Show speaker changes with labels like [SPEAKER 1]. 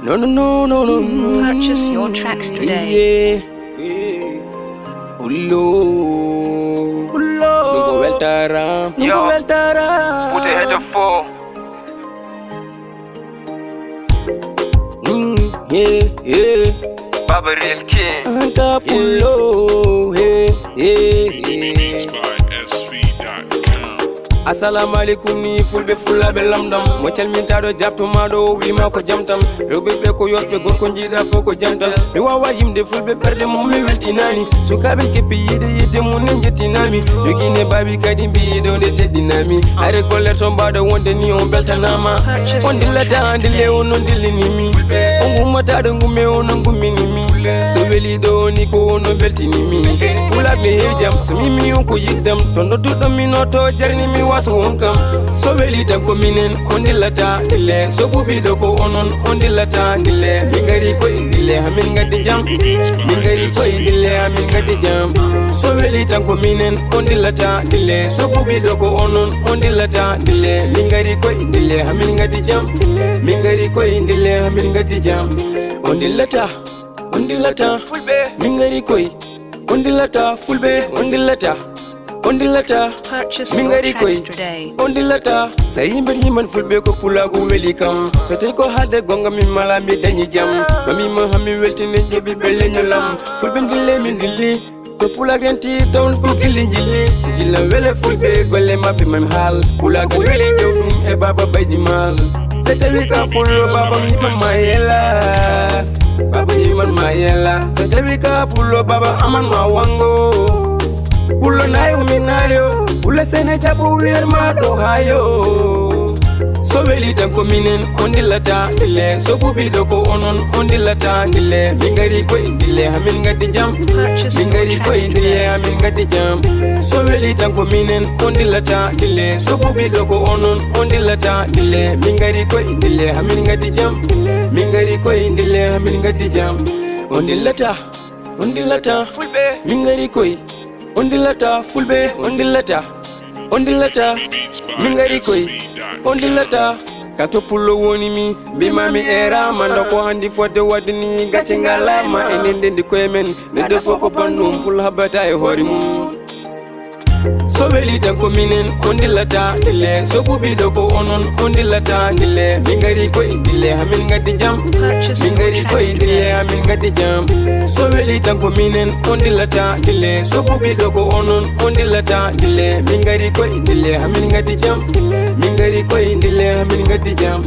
[SPEAKER 1] No, no, no, no, no, no.
[SPEAKER 2] Purchase your tracks today.
[SPEAKER 1] Poulo, Nungo weltara, Nungo weltara.
[SPEAKER 3] Put a head of four.
[SPEAKER 1] Yeah.
[SPEAKER 3] Baba real king.
[SPEAKER 1] Anka Poulo,
[SPEAKER 4] Beats by SV.com.
[SPEAKER 1] Assalamu alaikum ni fulbe fulla be lamdam mo calmintado japto mado wima ko jamtam rewbe be ko yotbe gorko jida fo ko jantal mi wawa yimde fulbe berde mo mi weltinani sukabe kepi yide mo nem jettinami jogine babi kadi bi do de teddinami are golle to mbado wonde ni on beltanama on dillata andile on dillinimi on gummata do ngumme on ngumminimi so weli do ni ko on beltinimi fula be jam so mimi on ko yiddam tondo duddo mi noto jarni mi waso wonkam so weli tan ko minen on dillata dille so bubi do ko onon on dillata dille mi ngari ko indille hamin gaddi jam mi ngari ko indille hamin gaddi jam so weli tan ko minen on dillata dille so bubi do ko onon on dillata dille mi ngari ko indille hamin gaddi jam mi ngari ko indille hamin gaddi jam on dillata fulbe mi ngari koy on dillata fulbe on dillata
[SPEAKER 2] Purchase
[SPEAKER 1] mi
[SPEAKER 2] your
[SPEAKER 1] ngari koy
[SPEAKER 2] tracks today.
[SPEAKER 1] on dillata sa yimbe yiman fulbe ko pulago weli kam so te ko halde gonga mi mala mi dañi jam mami ma hami weltine jebi belle nyolam fulbe dille min dilli to pulagenti don ko gilli jilli dilla wele fulbe golle mabbe mam hal pulago weli jogum e baba baydi mal c'était wi ka pulo baba mi mayela baba yiman mayela c'était wi ka pulo baba aman ma wango Poulo nayo minayo, Poulo sene jabu wir ma do hayo. So weli tan ko minen on dillata dille, so bubi do ko onon on dillata dille. Mingari ko indille hamin gaddi jam, mingari ko indille hamin gaddi jam. So weli tan ko minen on dillata dille, so bubi do ko onon on dillata dille. Mingari ko indille hamin gaddi jam, mingari ko indille hamin gaddi jam. On dillata fulbe mingari koy. On dillata fulbe on dillata mingari koy on dillata kato Poulo woni mi bimami era manda ko handi fodde wadni gacce ngalama enen dendi koy men ne defo ko bandum Poulo habata e hori mum so weli tan ko minen on dillata dille so bubi do ko onon on dillata dille mingari koy dille hamin gaddi jam mingari koy dille hamin gaddi jam so weli tan ko minen on dillata dille so bubi do ko onon on dillata dille mingari koy dille hamin gaddi jam mingari koy dille hamin gaddi jam